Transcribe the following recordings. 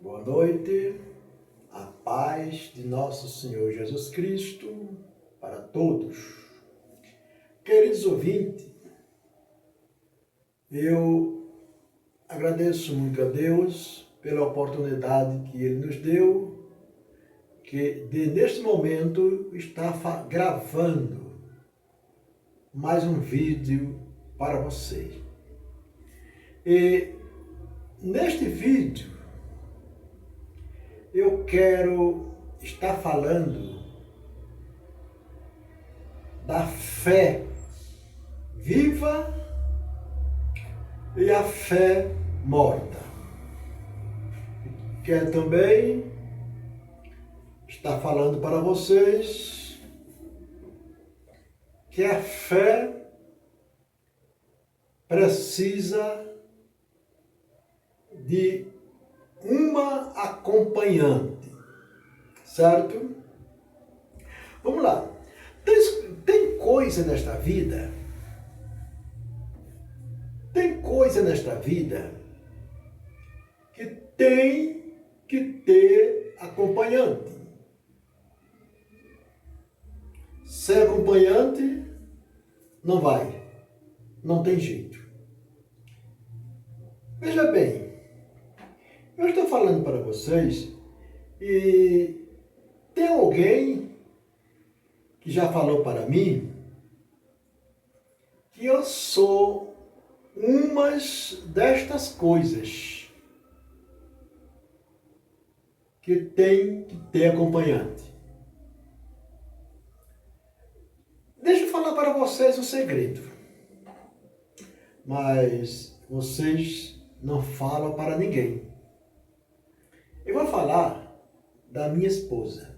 Boa noite, a paz de nosso Senhor Jesus Cristo para todos. Queridos ouvintes, eu agradeço muito a Deus pela oportunidade que Ele nos deu, neste momento está gravando mais um vídeo para vocês. E neste vídeo eu quero estar falando da fé viva e a fé morta. Quero também estar falando para vocês que a fé precisa de uma acompanhante, certo? Vamos lá. Tem coisa nesta vida que tem que ter acompanhante. Sem acompanhante, não vai. Não tem jeito. Veja bem, eu estou falando para vocês e tem alguém que já falou para mim que eu sou umas destas coisas que tem que ter acompanhante. Deixa eu falar para vocês um segredo, mas vocês não falam para ninguém. Eu vou falar da minha esposa.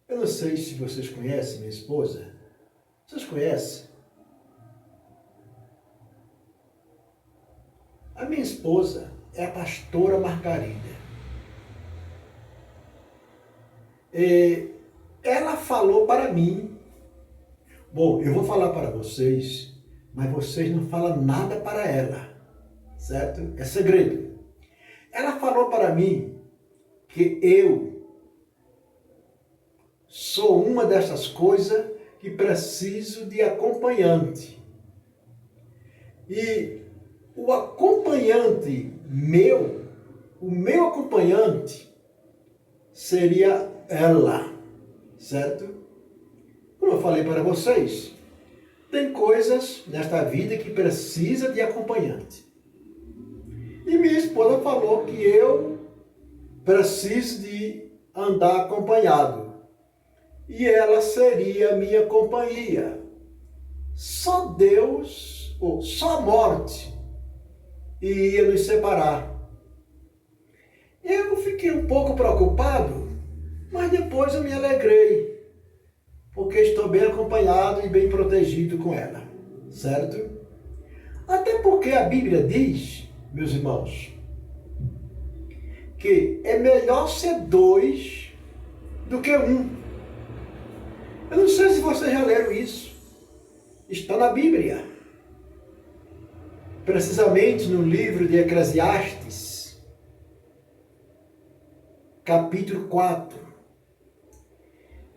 Eu não sei se vocês conhecem minha esposa. Vocês conhecem? A minha esposa é a pastora Margarida. E ela falou para mim. Bom, eu vou falar para vocês, mas vocês não falam nada para ela, certo? É segredo. Ela falou para mim que eu sou uma dessas coisas que preciso de acompanhante. E o acompanhante o meu acompanhante seria ela, certo? Como eu falei para vocês, tem coisas nesta vida que precisa de acompanhante. E minha esposa falou que eu preciso de andar acompanhado. E ela seria minha companhia. Só Deus, ou só a morte, iria nos separar. Eu fiquei um pouco preocupado, mas depois eu me alegrei, porque estou bem acompanhado e bem protegido com ela, certo? Até porque a Bíblia diz, meus irmãos, que é melhor ser dois do que um. Eu não sei se vocês já leram isso. Está na Bíblia. Precisamente no livro de Eclesiastes, capítulo 4,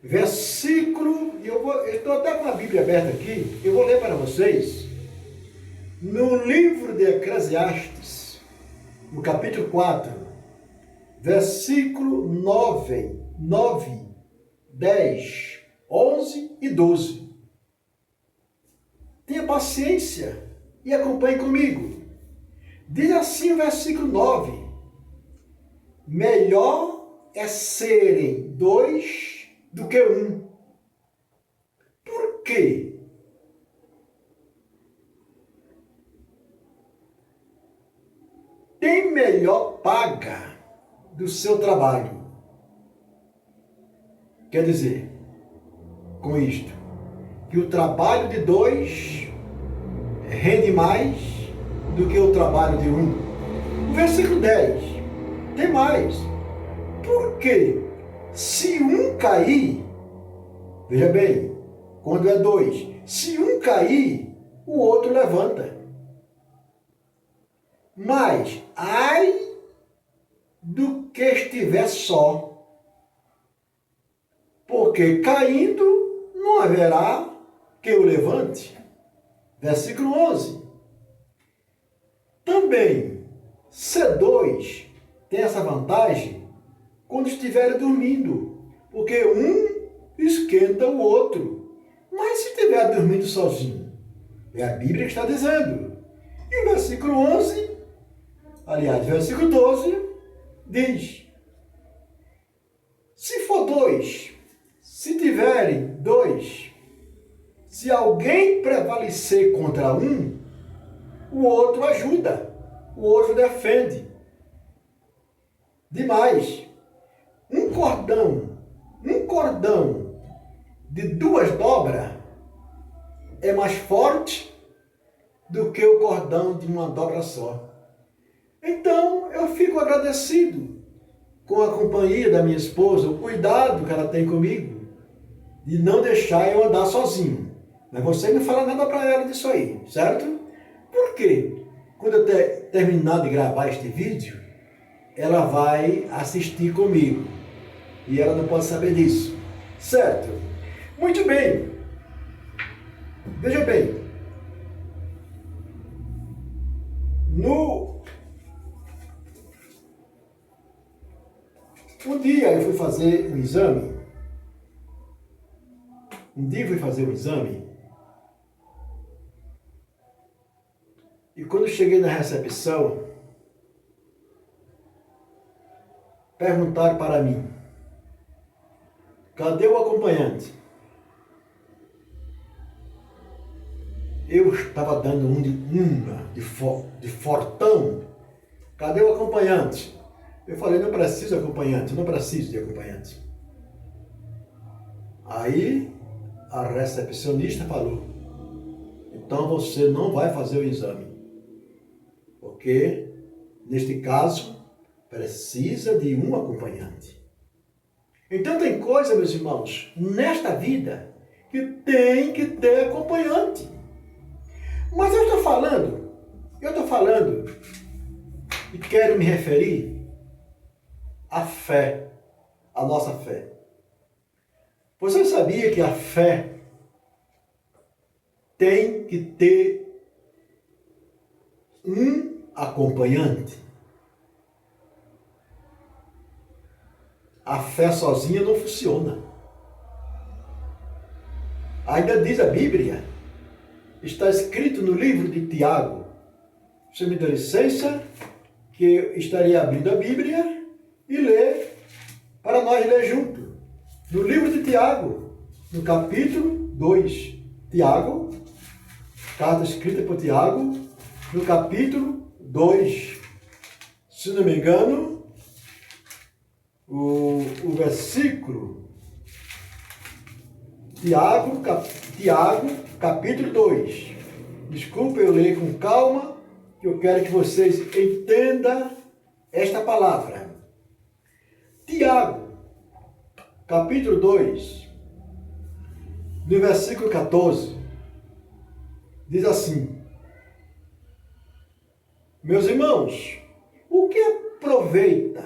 versículo, eu estou até com a Bíblia aberta aqui, eu vou ler para vocês. No livro de Eclesiastes, no capítulo 4, versículo 9, 10, 11 e 12. Tenha paciência e acompanhe comigo. Diz assim o versículo 9: melhor é serem dois do que um. Por quê? Tem melhor paga do seu trabalho. Quer dizer, com isto, que o trabalho de dois rende mais do que o trabalho de um. O versículo 10, tem mais. Porque se um cair, veja bem, quando é dois, se um cair, o outro levanta. Mas, ai do que estiver só, porque caindo não haverá que o levante. Versículo 11. Também, C2 tem essa vantagem quando estiver dormindo, porque um esquenta o outro. Mas se estiver dormindo sozinho, é a Bíblia que está dizendo. E o versículo 11, aliás, versículo 12, diz: se for dois, se tiverem dois, se alguém prevalecer contra um, o outro ajuda, o outro defende. Demais, um cordão de duas dobras é mais forte do que o cordão de uma dobra só. Então, eu fico agradecido com a companhia da minha esposa, o cuidado que ela tem comigo, de não deixar eu andar sozinho. Mas você não fala nada para ela disso aí, certo? Por quê? Quando eu terminar de gravar este vídeo, ela vai assistir comigo. E ela não pode saber disso, certo? Muito bem. Veja bem. Um dia eu fui fazer um exame. E quando cheguei na recepção, perguntaram para mim: cadê o acompanhante? Eu estava dando de fortão. Cadê o acompanhante? Eu falei: não preciso de acompanhante, não preciso de acompanhante. Aí a recepcionista falou: então você não vai fazer o exame, porque neste caso precisa de um acompanhante. Então tem coisa, meus irmãos, nesta vida que tem que ter acompanhante. Mas eu estou falando e quero me referir à fé, à nossa fé. Você sabia que a fé tem que ter um acompanhante? A fé sozinha não funciona. Ainda diz a Bíblia, está escrito no livro de Tiago. Você me dá licença, que eu estarei abrindo a Bíblia e ler, para nós ler junto. No livro de Tiago, no capítulo 2. Tiago, carta escrita por Tiago, no capítulo 2. Se não me engano, o versículo, Tiago, capítulo 2. Desculpa, eu leio com calma, que eu quero que vocês entendam esta palavra. Tiago, capítulo 2, no versículo 14, diz assim: meus irmãos, o que aproveita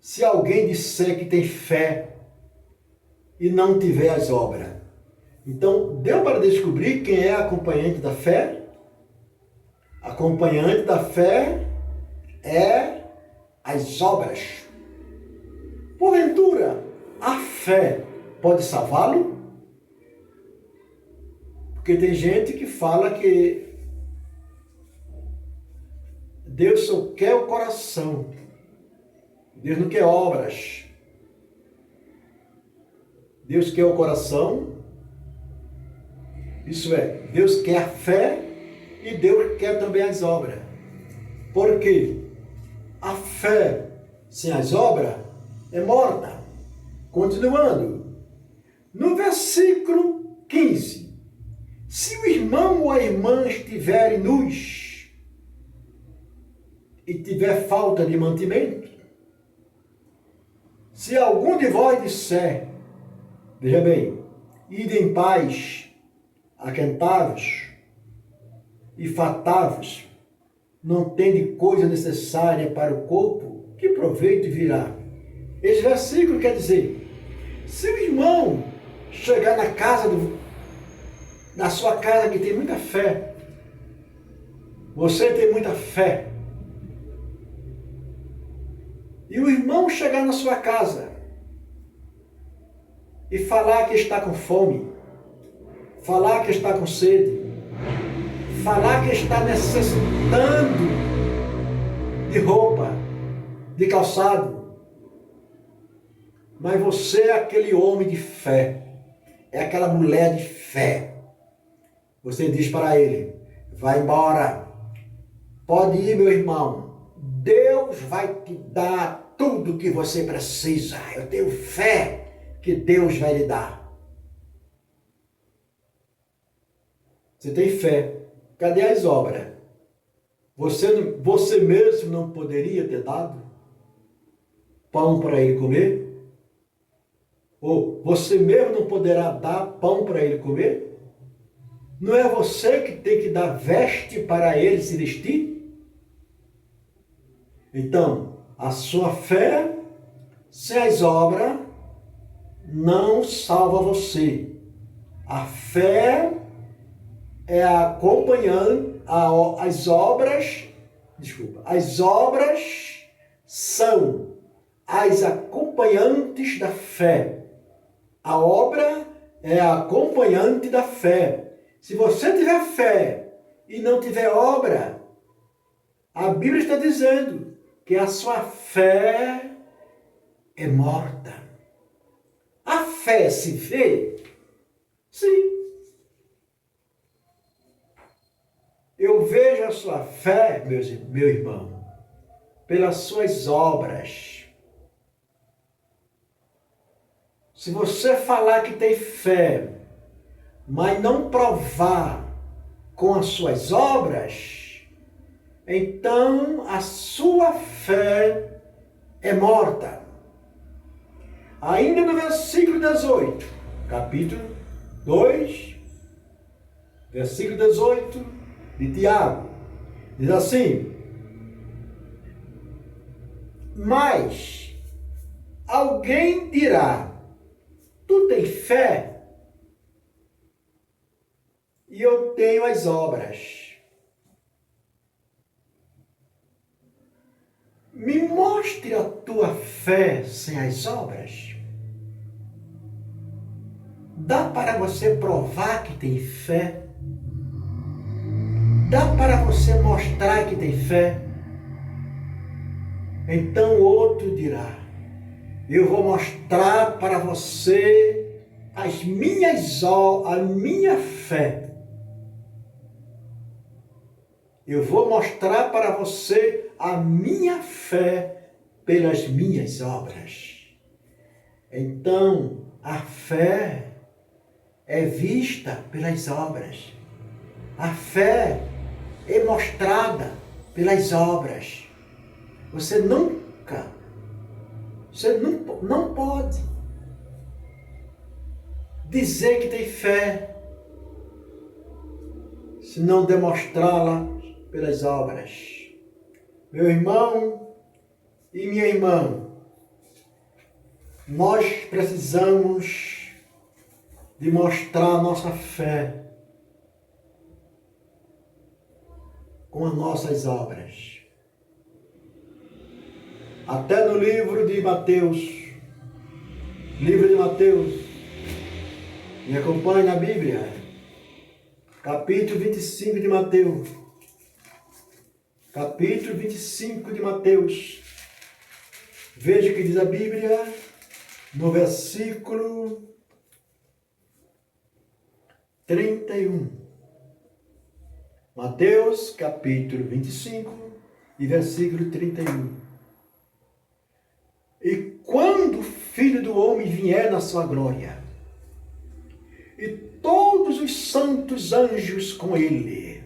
se alguém disser que tem fé e não tiver as obras? Então, deu para descobrir quem é acompanhante da fé? Acompanhante da fé é as obras. Porventura, a fé pode salvá-lo? Porque tem gente que fala que Deus só quer o coração. Deus não quer obras. Deus quer o coração. Isso é, Deus quer a fé e Deus quer também as obras. Por quê? A fé sem as obras é morta. Continuando, no versículo 15, se o irmão ou a irmã estiverem nus e tiver falta de mantimento, se algum de vós disser, veja bem, ide em paz, aquentados e fartados, não tende coisa necessária para o corpo, que proveito virá? Esse versículo quer dizer, se o irmão chegar na sua casa que tem muita fé, você tem muita fé, e o irmão chegar na sua casa e falar que está com fome, falar que está com sede, falar que está necessitando de roupa, de calçado, mas você é aquele homem de fé, é aquela mulher de fé. Você diz para ele, vai embora, pode ir, meu irmão, Deus vai te dar tudo o que você precisa. Eu tenho fé que Deus vai lhe dar. Você tem fé. Cadê as obras? Você mesmo não poderia ter dado pão para ele comer? Ou você mesmo não poderá dar pão para ele comer? Não é você que tem que dar veste para ele se vestir? Então, a sua fé, sem as obras, não salva você. A fé é acompanhando as obras são as acompanhantes da fé. A obra é a acompanhante da fé. Se você tiver fé e não tiver obra, a Bíblia está dizendo que a sua fé é morta. A fé se vê? Sim. Eu vejo a sua fé, meu irmão, pelas suas obras. Se você falar que tem fé, mas não provar com as suas obras, então a sua fé é morta. Ainda no versículo 18, capítulo 2, versículo 18, de Tiago, diz assim, mas alguém dirá, tu tens fé e eu tenho as obras. Me mostre a tua fé sem as obras. Dá para você provar que tem fé? Dá para você mostrar que tem fé? Então outro dirá, eu vou mostrar para você a minha fé. Eu vou mostrar para você a minha fé pelas minhas obras. Então, a fé é vista pelas obras. A fé é mostrada pelas obras. Você não pode dizer que tem fé se não demonstrá-la pelas obras. Meu irmão e minha irmã, nós precisamos de mostrar nossa fé com as nossas obras. Até no livro de Mateus, me acompanhe na Bíblia, capítulo 25 de Mateus, capítulo 25 de Mateus, veja o que diz a Bíblia, no versículo 31. Mateus, capítulo 25 e versículo 31. E quando o Filho do Homem vier na sua glória, e todos os santos anjos com ele,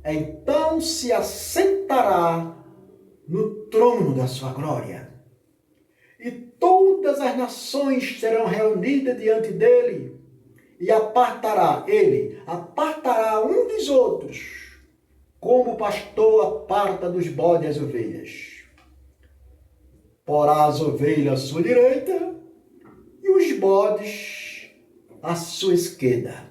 então se assentará no trono da sua glória. E todas as nações serão reunidas diante dele, e apartará um dos outros, como o pastor aparta dos bodes as ovelhas. porá as ovelhas à sua direita e os bodes à sua esquerda.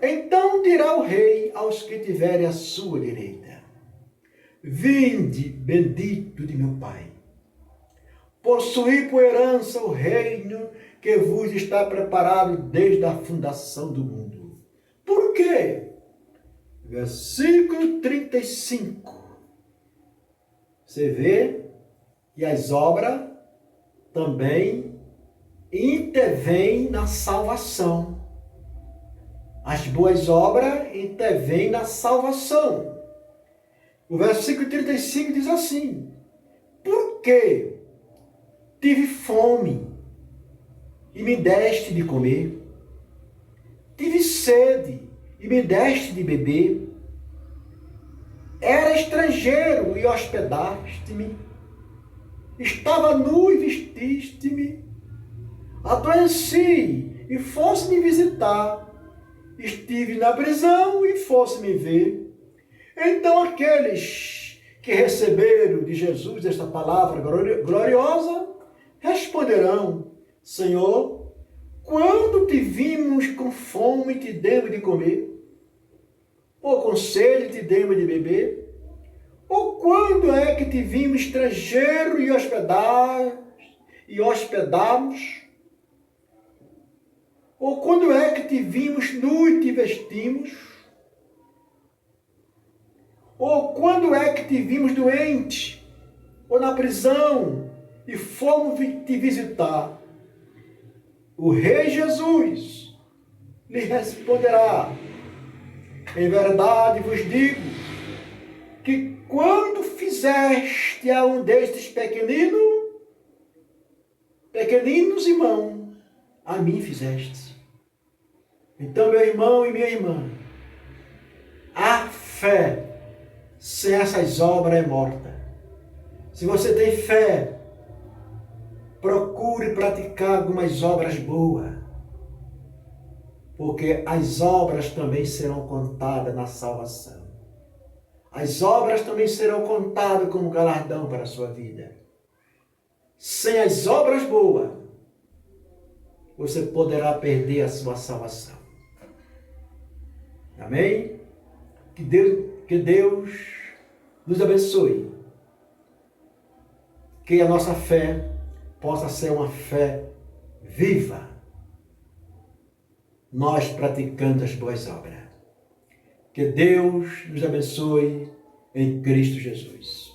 Então dirá o rei aos que tiverem à sua direita: vinde, bendito de meu Pai, possuí por herança o reino que vos está preparado desde a fundação do mundo. Por quê? Versículo 35. Você vê que as obras também intervêm na salvação. As boas obras intervêm na salvação. O versículo 35 diz assim: porque tive fome e me deste de comer, tive sede e me deste de beber, era estrangeiro e hospedaste-me, estava nu e vestiste-me, adoeci e fosse me visitar, estive na prisão e fosse me ver. Então aqueles que receberam de Jesus esta palavra gloriosa responderão: Senhor, quando te vimos com fome te demos de comer, ou com sede te demos de beber? Ou quando é que te vimos estrangeiro e hospedamos? Ou quando é que te vimos nu e te vestimos? Ou quando é que te vimos doente, ou na prisão, e fomos te visitar? O Rei Jesus lhe responderá: em verdade vos digo, que quando fizeste a um destes pequeninos irmãos, a mim fizeste. Então, meu irmão e minha irmã, a fé sem essas obras é morta. Se você tem fé, procure praticar algumas obras boas, porque as obras também serão contadas na salvação. As obras também serão contadas como galardão para a sua vida. Sem as obras boas, você poderá perder a sua salvação. Amém? Que Deus nos abençoe. Que a nossa fé possa ser uma fé viva, nós praticando as boas obras. Que Deus nos abençoe em Cristo Jesus.